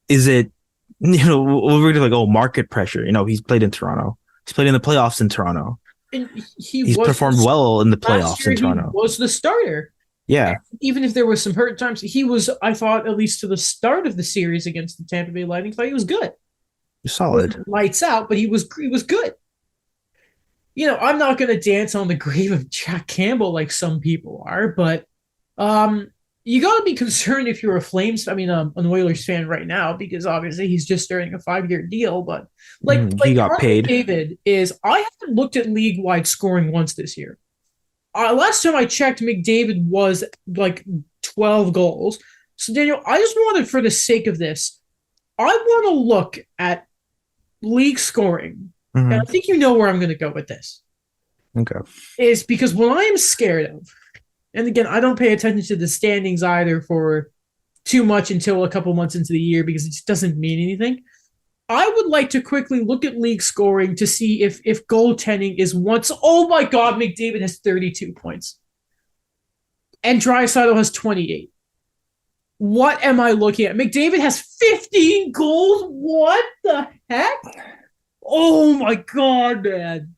Is it we're like, oh, market pressure? He's played in Toronto. He's played in the playoffs in Toronto. And he He's was performed well in the last playoffs year. in He Toronto. was the starter. Yeah, Even if there was some hurt times, he was. I thought at least to the start of the series against the Tampa Bay Lightning, I thought he was good. solid. Lights out, but he was good. I'm not going to dance on the grave of Jack Campbell like some people are, but um, you got to be concerned if you're a Flames, an Oilers fan right now, because obviously he's just starting a 5-year deal. But He like got Connor paid. McDavid is, I haven't looked at league wide scoring once this year. Last time I checked, McDavid was like 12 goals. So Daniel, I just wanted, for the sake of this, I want to look at league scoring, and I Hmm. think you know where I'm going to go with this. Okay. Is because what I am scared of, and again, I don't pay attention to the standings either for too much until a couple months into the year because it just doesn't mean anything. I would like to quickly look at league scoring to see if goaltending is once. Oh my God, McDavid has 32 points and Draisaitl has 28. What am I looking at? McDavid has 15 goals. What the heck? Oh my God, man.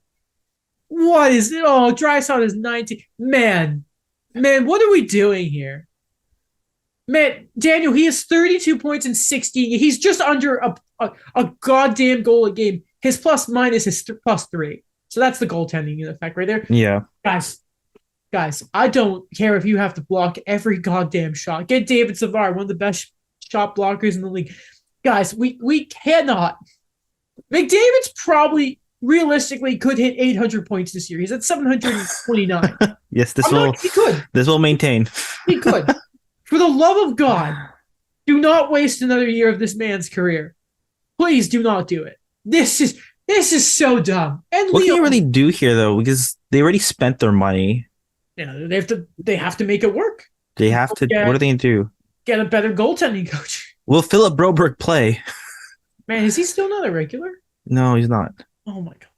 What is it? Oh, Draisaitl is 19. Man, what are we doing here? Man, Daniel, he has 32 points in 16. He's just under a goddamn goal a game. His plus minus is plus 3. So that's the goaltending in effect right there. Yeah. Guys, I don't care if you have to block every goddamn shot. Get David Savard, one of the best shot blockers in the league. Guys, we cannot. McDavid's probably realistically could hit 800 points this year. He's at 729. Yes, He could. this will maintain. He could. For the love of God, do not waste another year of this man's career. Please do not do it. This is so dumb. And What can you really do here though? Because they already spent their money. they have to make it work. They have to. What are they gonna do? Get a better goaltending coach. Will Philip Broberg play? Man, is he still not a regular? No, he's not. Oh my God.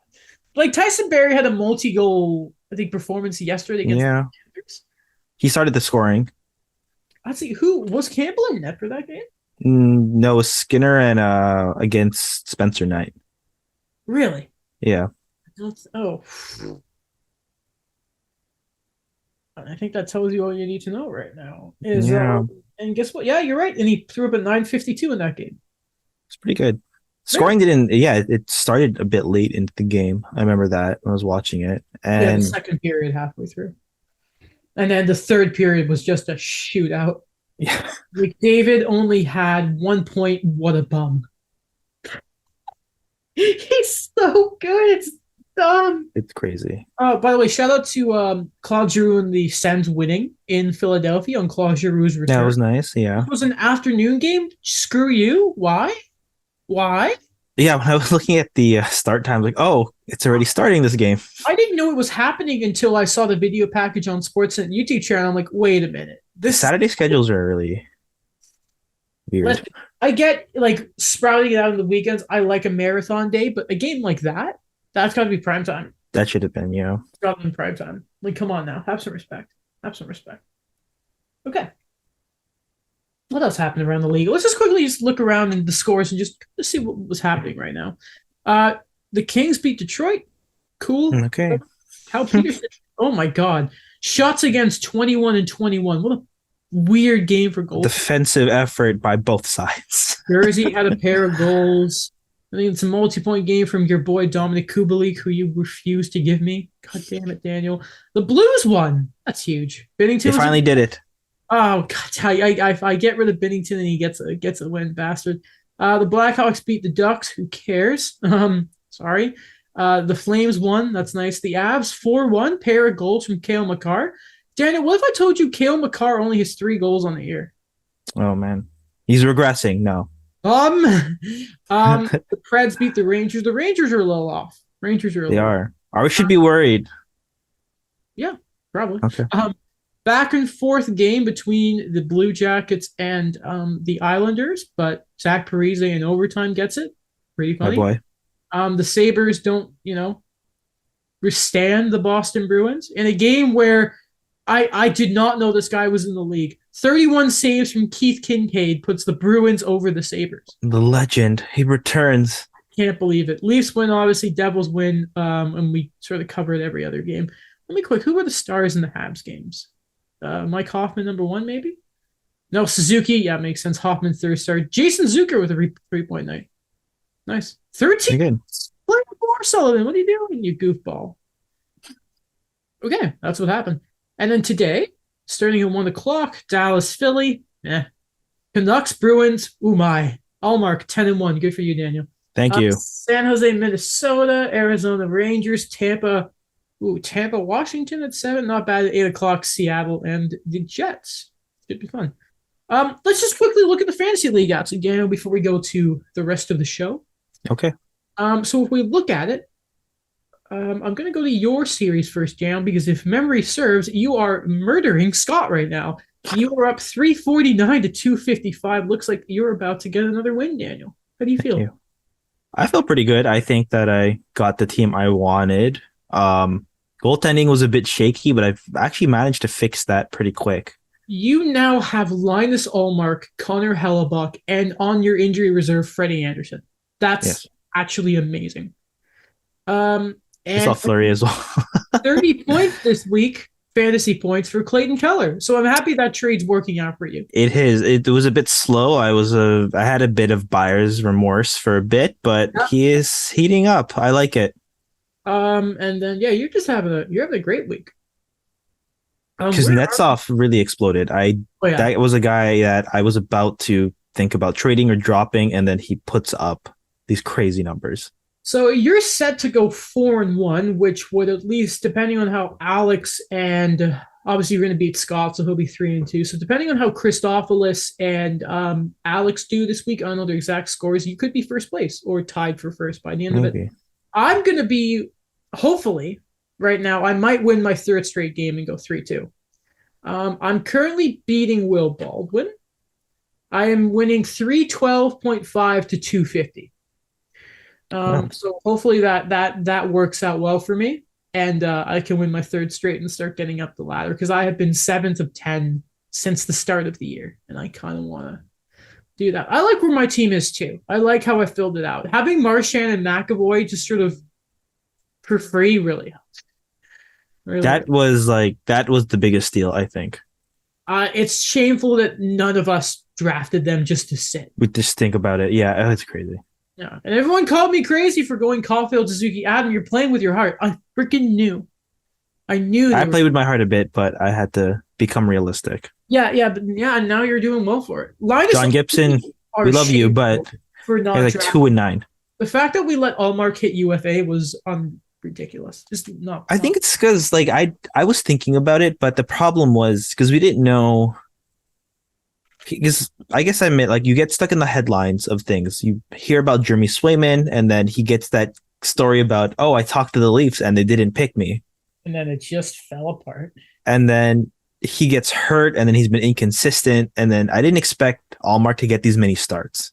Like Tyson Barrie had a multi-goal, I think, performance yesterday against the Panthers. He started the scoring. Let's see, who was Campbell in net for that game? No, Skinner and against Spencer Knight. Really? Yeah. Oh. I think that tells you all you need to know right now. And guess what? Yeah, you're right. And he threw up a 952 in that game. It's pretty good. Scoring didn't. Yeah, it started a bit late into the game. I remember that when I was watching it. And the second period halfway through. And then the third period was just a shootout. Yeah. McDavid only had 1 point. What a bum. He's so good. It's dumb. It's crazy. By the way, shout out to Claude Giroux and the Sens winning in Philadelphia on Claude Giroux's return. That was nice. Yeah. It was an afternoon game. Screw you. Why? Yeah, when I was looking at the start time, like, oh, it's already starting this game. I didn't know it was happening until I saw the video package on Sportsnet YouTube channel. I'm like, wait a minute. The Saturday schedules are really weird. I get like sprouting it out on the weekends. I like a marathon day, but a game like that's got to be prime time. That should have been, Rather than prime time. Like, come on now. Have some respect. Okay. What else happened around the league? Let's just quickly look around in the scores and just see what was happening right now. The Kings beat Detroit. Cool. Okay. How Peterson? Oh my God! Shots against 21 and 21. What a weird game for goals. Defensive effort by both sides. Jersey had a pair of goals. I think it's a multi-point game from your boy Dominic Kubalik, who you refused to give me. God damn it, Daniel. The Blues won. That's huge. They finally did it. Oh God, I get rid of Bennington and he gets a win, bastard. The Blackhawks beat the Ducks. Who cares? Sorry. The Flames won. That's nice. The Avs 4-1. Pair of goals from Cale Makar. Daniel, what if I told you Cale Makar only has 3 goals on the year? Oh man, he's regressing. No, Um, the Preds beat the Rangers. The Rangers are a little off. Rangers are a they little. are. Or we should be worried. Yeah, probably. Okay, Back and forth game between the Blue Jackets and the Islanders, but Zach Parise in overtime gets it. Pretty my funny. boy. The Sabres don't, withstand the Boston Bruins in a game where I did not know this guy was in the league. 31 saves from Keith Kincaid puts the Bruins over the Sabres. The legend. He returns. Can't believe it. Leafs win, obviously. Devils win, and we sort of covered every other game. Let me quick. Who were the stars in the Habs games? Mike Hoffman, number 1, maybe? No, Suzuki. Yeah, makes sense. Hoffman, third star. Jason Zucker with a 3-point night. Nice. 13. Pretty good. Play more, Sullivan. What are you doing, you goofball? Okay, that's what happened. And then today, starting at 1 o'clock, Dallas, Philly. Canucks, Bruins. Ooh, my. Allmark, 10-1. Good for you, Daniel. Thank you. San Jose, Minnesota. Arizona, Rangers. Tampa, Washington at 7. Not bad at 8 o'clock. Seattle and the Jets. Should be fun. Let's just quickly look at the fantasy league outs again before we go to the rest of the show. Okay. So if we look at it, I'm going to go to your series first, Jan, because if memory serves, you are murdering Scott right now. You are up 349 to 255. Looks like you're about to get another win, Daniel. How do you feel? You. I feel pretty good. I think that I got the team I wanted. Goaltending was a bit shaky, but I've actually managed to fix that pretty quick. You now have Linus Ullmark, Connor Hellebuck, and on your injury reserve, Freddie Anderson. That's actually amazing. I saw Fleury as well. 30 points this week, fantasy points for Clayton Keller. So I'm happy that trade's working out for you. It is. It was a bit slow. I had a bit of buyer's remorse for a bit, but he is heating up. I like it. And then you're having a great week. Because Netsov really exploded. That was a guy that I was about to think about trading or dropping, and then he puts up these crazy numbers. So you're set to go 4-1, which would at least, depending on how Alex and obviously you're going to beat Scott, so he'll be 3-2. So depending on how Christophilus and Alex do this week, I don't know their exact scores. You could be first place or tied for first by the end of it. I'm going to be, hopefully, right now, I might win my third straight game and go 3-2. I'm currently beating Will Baldwin. I am winning 312.5 to 250. So hopefully that works out well for me, and I can win my third straight and start getting up the ladder, because I have been 7th of 10 since the start of the year, and I kind of want to do that. I like where my team is too. I like how I filled it out. Having Marchand and McAvoy just sort of for free really helped. That was the biggest deal, I think. It's shameful that none of us drafted them just to sit. We just think about it. Yeah, it's crazy. Yeah, and everyone called me crazy for going Caulfield, Suzuki, Adam. You're playing with your heart. I freaking knew. I played with my heart a bit, but I had to become realistic. And now you're doing well for it. John Gibson, we love you, but for not like 2-9. The fact that we let Allmark hit UFA was ridiculous. Just not. I think it's because I was thinking about it, but the problem was because we didn't know. Because I guess I admit, you get stuck in the headlines of things. You hear about Jeremy Swayman, and then he gets that story about, oh, I talked to the Leafs and they didn't pick me. And then it just fell apart. And then he gets hurt, and then he's been inconsistent. And then I didn't expect Allmark to get these many starts.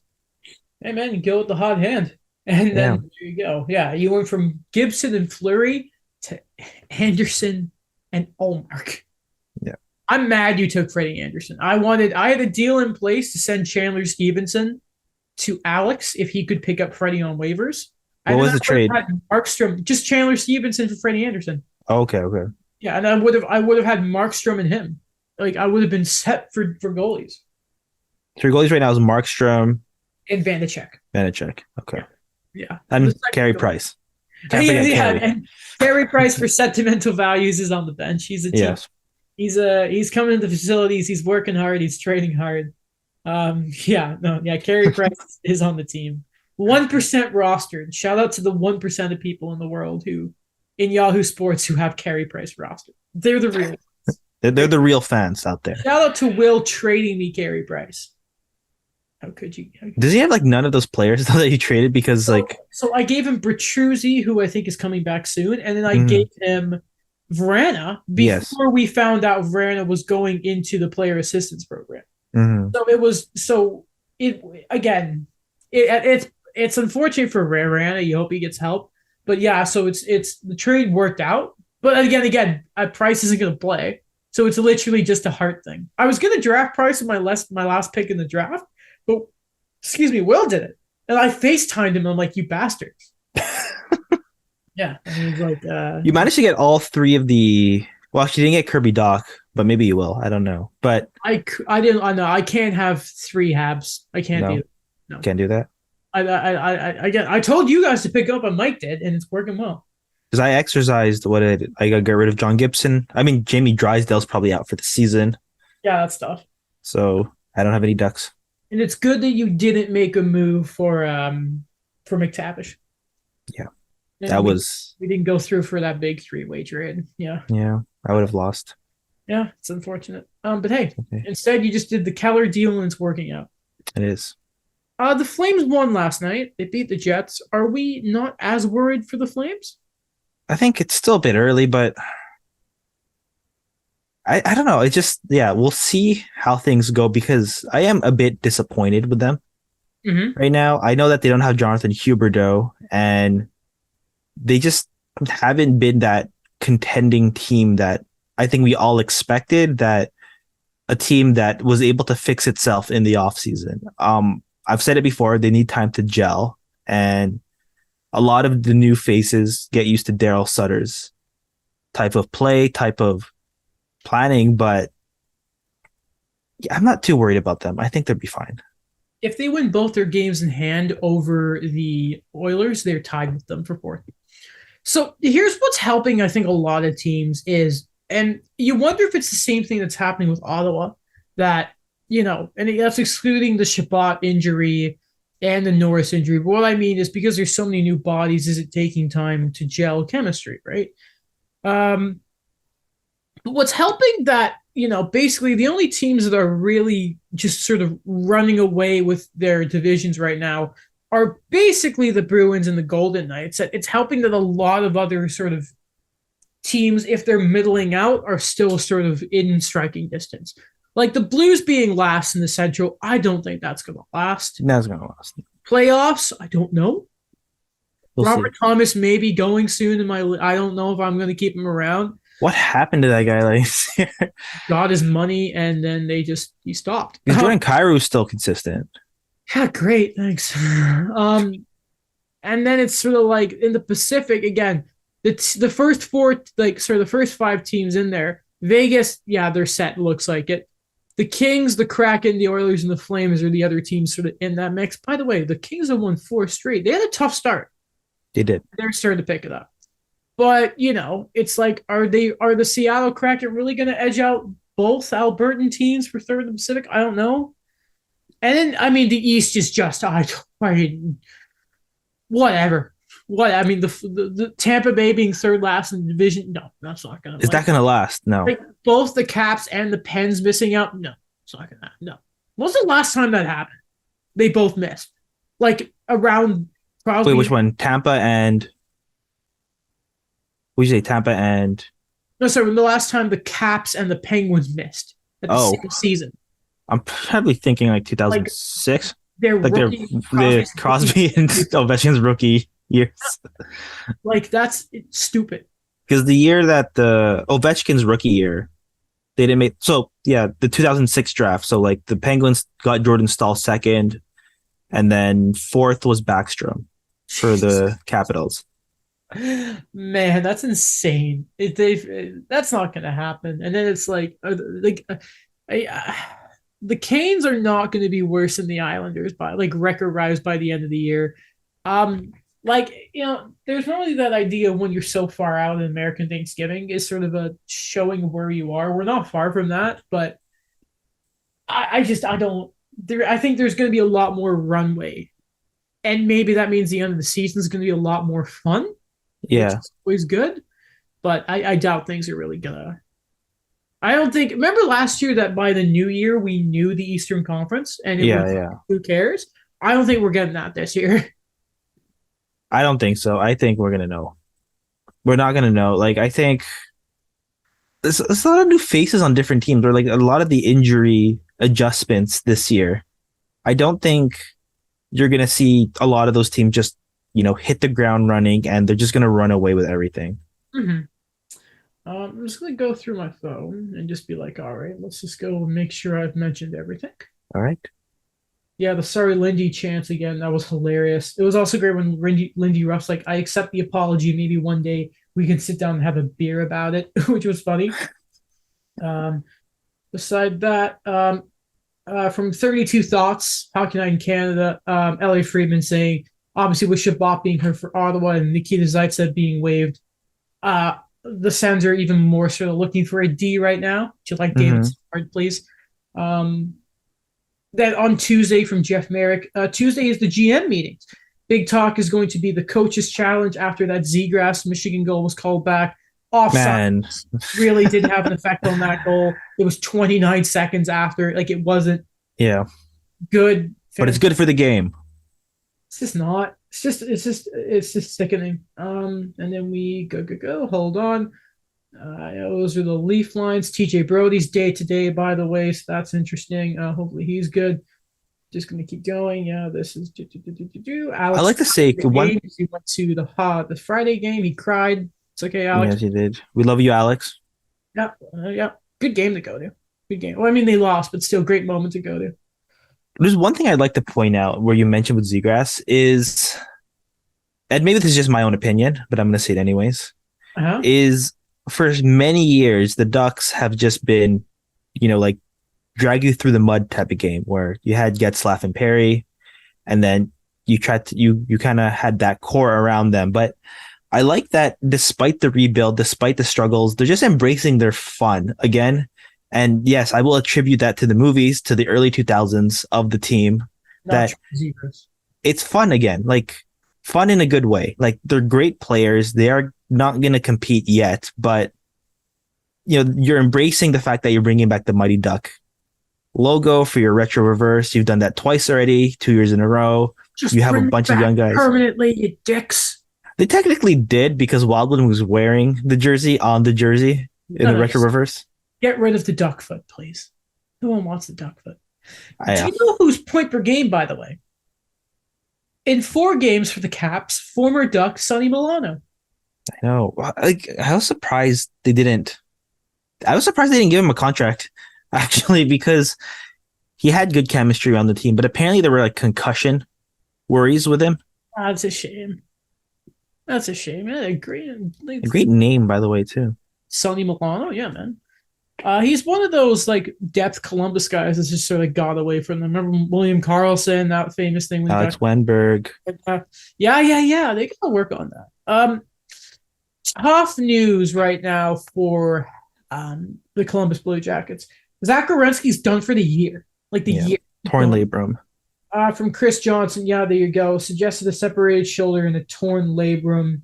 Hey, man, you go with the hot hand. And then there you go. Yeah, you went from Gibson and Fleury to Anderson and Allmark. Yeah. I'm mad you took Freddie Anderson. I had a deal in place to send Chandler Stevenson to Alex if he could pick up Freddie on waivers. What was the trade? Markstrom, just Chandler Stevenson for Freddie Anderson. Oh, okay. Yeah, and I would have had Markstrom and him. I would have been set for goalies. So your goalies right now is Markstrom and Vanacek. Okay. Yeah. And Carey Price. And Carey Price for sentimental values is on the bench. He's a team. Yes. He's coming to the facilities. He's working hard. He's training hard. Yeah, no, yeah. Carey Price is on the team. 1% rostered. Shout out to the 1% of people in the world who, in Yahoo Sports, who have Carey Price rostered. They're the real. They're the real fans out there. Shout out to Will trading me Carey Price. How could you? Does he have like none of those players though that you traded? Because so I gave him Bertruzzi, who I think is coming back soon, and then I gave him Vrana yes. before we found out Vrana was going into the player assistance program. Mhm. So it was it again. It's unfortunate for Vrana. You hope he gets help, but yeah. So it's the trade worked out, but again, Price isn't going to play, so it's literally just a heart thing. I was going to draft Price with my last pick in the draft, but excuse me, Will did it, and I FaceTimed him. And I'm like, you bastard. Yeah, and he was like, You managed to get all three of the. Well, she didn't get Kirby Doc, but maybe you will. I don't know. But I didn't. I know I can't have three Habs. I can't do it. No, can't do that. I told you guys to pick up, and Mike did, and it's working well. Because I exercised I got rid of John Gibson. I mean, Jamie Drysdale's probably out for the season. Yeah, that's tough. So I don't have any Ducks. And it's good that you didn't make a move for McTavish. Yeah. And we didn't go through for that big three-way trade. Yeah. Yeah. I would have lost. Yeah, it's unfortunate. But hey, instead you just did the Keller deal and it's working out. It is. The Flames won last night. They beat the Jets. Are we not as worried for the Flames? I think it's still a bit early, but I don't know. It just, we'll see how things go because I am a bit disappointed with them right now. I know that they don't have Jonathan Huberdeau and they just haven't been that contending team that I think we all expected, that a team that was able to fix itself in the offseason. I've said it before, they need time to gel, and a lot of the new faces get used to Daryl Sutter's type of play, type of planning, but I'm not too worried about them. I think they'll be fine. If they win both their games in hand over the Oilers, they're tied with them for fourth. So here's what's helping, I think, a lot of teams is, and you wonder if it's the same thing that's happening with Ottawa, that, and that's excluding the Shabbat injury and the Norris injury. But what I mean is because there's so many new bodies, is it taking time to gel chemistry, right? But what's helping that, basically the only teams that are really just sort of running away with their divisions right now are basically the Bruins and the Golden Knights. It's helping that a lot of other sort of teams, if they're middling out, are still sort of in striking distance. Like the Blues being last in the Central, I don't think that's going to last. That's going to last. Playoffs, I don't know. Robert see. Thomas may be going soon. I don't know if I'm going to keep him around. What happened to that guy last year? Got his money, and then he stopped. Because Jordan Kyrie's still consistent. Yeah, great, thanks. And then it's sort of like in the Pacific again. The first four, like sort of the first five teams in there. Vegas, yeah, they're set. Looks like it. The Kings, the Kraken, the Oilers, and the Flames are the other teams sort of in that mix. By the way, the Kings have won 4 straight. They had a tough start. They did. They're starting to pick it up. But, it's like, are the Seattle Kraken really going to edge out both Albertan teams for third in the Pacific? I don't know. And then, I mean, the East is just, whatever. What? I mean, the Tampa Bay being third last in the division, no, that's not going to. Is that going to last? No. Like both the Caps and the Pens missing out, no, it's not going to. No. When was the last time that happened? They both missed. Like around probably. Wait, which one? Tampa and. Would you say Tampa and? No, sorry. The last time the Caps and the Penguins missed at the same season. I'm probably thinking like 2006. They're Crosby and Ovechkin's rookie years. Like that's stupid. Because the year that the Ovechkin's rookie year, they didn't make. So yeah, the 2006 draft. So like the Penguins got Jordan Staal second, and then fourth was Backstrom for the Capitals. Man, that's insane. That's not going to happen. And then it's like, the Canes are not going to be worse than the Islanders by like record rise by the end of the year. like, there's normally that idea when you're so far out in American Thanksgiving is sort of a showing of where you are. We're not far from that, but I don't there. I think there's going to be a lot more runway, and maybe that means the end of the season is going to be a lot more fun, which Yeah. is always good. But I doubt things are really gonna. I don't think. Remember last year that by the new year we knew the Eastern Conference, and it Yeah, was yeah. who cares. I don't think we're getting that this year. I don't think so. I think we're gonna know. We're not gonna know. Like I think there's a lot of new faces on different teams, or like a lot of the injury adjustments this year. I don't think you're gonna see a lot of those teams just hit the ground running and they're just gonna run away with everything. Mm-hmm. I'm just gonna go through my phone and just be like, all right, let's just go and make sure I've mentioned everything. All right. Yeah, the sorry Lindy chance again. That was hilarious. It was also great when Lindy Ruff's like, I accept the apology. Maybe one day we can sit down and have a beer about it, which was funny. Um, Beside that, from 32 Thoughts, Hockey Night in Canada, Ellie Friedman saying, obviously with Shabbat being here for Ottawa and Nikita Zaitsev being waived, the Sens are even more sort of looking for a D right now. Do you like David Mm-hmm. Savard, please? Um, that on Tuesday from Jeff Merrick. Tuesday is the GM meetings. Big talk is going to be the coach's challenge after that Zegras Michigan goal was called back. Offside Man, really didn't have an effect on that goal. It was 29 seconds after. Like it wasn't yeah, good. but it's good for the game. It's just not. It's just sickening. And then we go. Hold on. Those are the Leaf lines. TJ Brody's day to day, by the way, so that's interesting. Hopefully he's good. Just gonna keep going. Yeah, this is I Alex. like to say The one. game. He went to the Friday game. He cried. It's okay, Alex. Yes, you did. We love you, Alex. Yeah, yeah. Good game to go to. Good game. Well, I mean they lost, but still great moment to go to. There's one thing I'd like to point out where you mentioned with Zegras is, and maybe this is just my own opinion, but I'm going to say it anyways, Uh-huh. is for many years, the Ducks have just been, like drag you through the mud type of game where you had Getzlaff and Perry, and then you kind of had that core around them. But I like that despite the rebuild, despite the struggles, they're just embracing their fun again. And yes, I will attribute that to the movies, to the early 2000s of the team, Not that Zebras. it's fun again, like fun in a good way. Like they're great players. They are not going to compete yet, but you're embracing the fact that you're bringing back the Mighty Duck logo for your retro reverse. You've done that twice already, 2 years in a row. Just You have a bring it bunch of back young guys. permanently, you dicks. They technically did because Wildland was wearing the jersey on the jersey in the retro Nice. reverse. Get rid of the duck foot, please. No one wants the duck foot. Do I you know who's point per game, by the way? In 4 games for the Caps, former Duck Sonny Milano. know. Like I was surprised they didn't. I was surprised they didn't give him a contract, actually, because he had good chemistry on the team. But apparently there were like concussion worries with him. That's a shame. That's a shame. Yeah, great. A great name, by the way, too. Sonny Milano, yeah, man. He's one of those like depth Columbus guys that's just sort of got away from them. Remember William Karlsson, that famous thing when Alex Wenberg. yeah. They gotta work on that. Tough news right now for the Columbus Blue Jackets. Zach Werenski's done for the year, like the year. Torn labrum. From Chris Johnson, yeah, there you go. Suggested a separated shoulder and a torn labrum.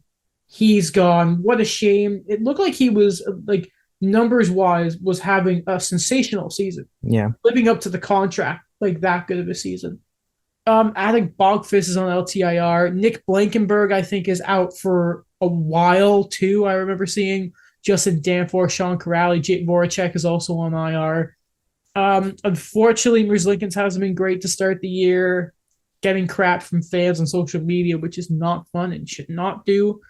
He's gone. What a shame. It looked like he was like numbers wise was having a sensational season. Yeah. Living up to the contract, like that good of a season. Alec Bogfist is on LTIR. Nick Blankenberg, I think, is out for a while too. I remember seeing Justin Danforth, Sean Corrali, Jake Voracek is also on IR. Unfortunately, Merzlikins hasn't been great to start the year, getting crap from fans on social media, which is not fun and should not do.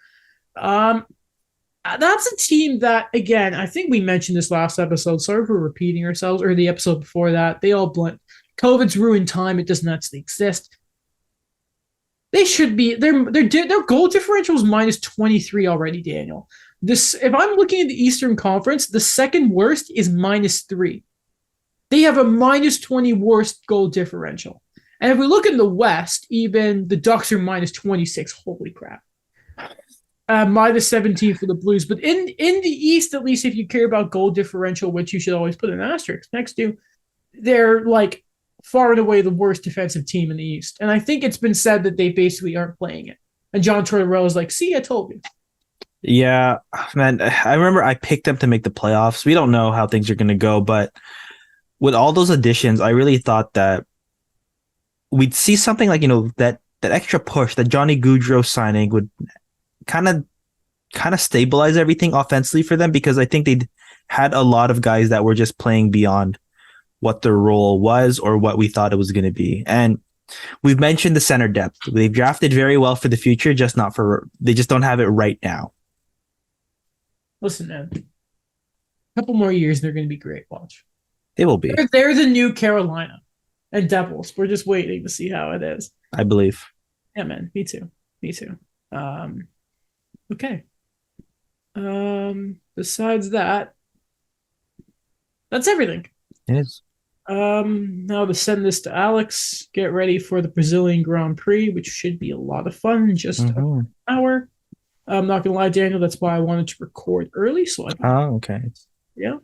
That's a team that, again, I think we mentioned this last episode. Sorry for repeating ourselves, or the episode before that. They all blend. COVID's ruined time. It doesn't actually exist. They should be. Their goal differential is minus 23 already, Daniel. If I'm looking at the Eastern Conference, the second worst is minus 3. They have a minus 20 worst goal differential. And if we look in the West, even the Ducks are minus 26. Holy crap. Minus 17 for the Blues. But in the East, at least if you care about goal differential, which you should always put an asterisk next to, they're like far and away the worst defensive team in the East. And I think it's been said that they basically aren't playing it. And John Tortorella is like, see, I told you. Yeah, man, I remember I picked them to make the playoffs. We don't know how things are going to go, but with all those additions, I really thought that we'd see something like, that extra push that Johnny Gaudreau signing would kind of stabilize everything offensively for them, because I think they'd had a lot of guys that were just playing beyond what their role was or what we thought it was going to be. And we've mentioned the center depth. They've drafted very well for the future, just not for, they just don't have it right now. Listen, man, a couple more years and they're going to be great. Watch. They will be. They're the new Carolina and Devils. We're just waiting to see how it is. I believe. Yeah, man. Me too. Me too. Okay. Besides that, that's everything. It is. Now to send this to Alex, get ready for the Brazilian Grand Prix, which should be a lot of fun in just an hour. I'm not gonna lie, Daniel, that's why I wanted to record early, so I can, okay. Yeah.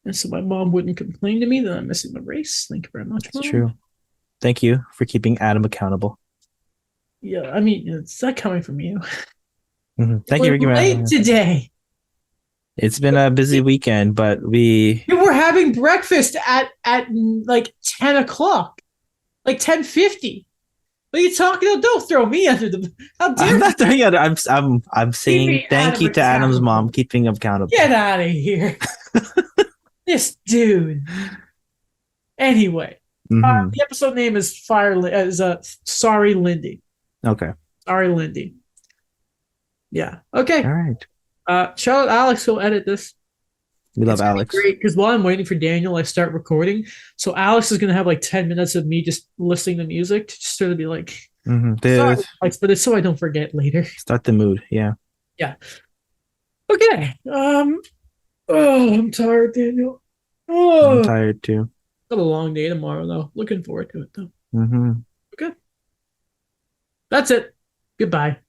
And so my mom wouldn't complain to me that I'm missing the race. Thank you very much, Mom. That's true. Thank you for keeping Adam accountable. Yeah, I mean, it's not coming from you. Thank you for giving late today. It's been a busy weekend, but we were having breakfast at like 10 o'clock, like 10:50. What are you talking about? Don't throw me under the. How dare I'm not throwing it. I'm saying thank you to Adam's mom keeping him accountable. Get out of here, this dude. Anyway, the episode name is Sorry Lindy. Okay. Sorry Lindy. Yeah. Okay. All right. Shout out Alex who'll edit this. We love Alex. Great, because while I'm waiting for Daniel, I start recording. So Alex is gonna have like 10 minutes of me just listening to music to just sort of be like, sorry, Alex, but it's so I don't forget later. Start the mood, yeah. Yeah. Okay. Oh, I'm tired, Daniel. Oh, I'm tired too. Got a long day tomorrow though. Looking forward to it though. Mm-hmm. Okay. That's it. Goodbye.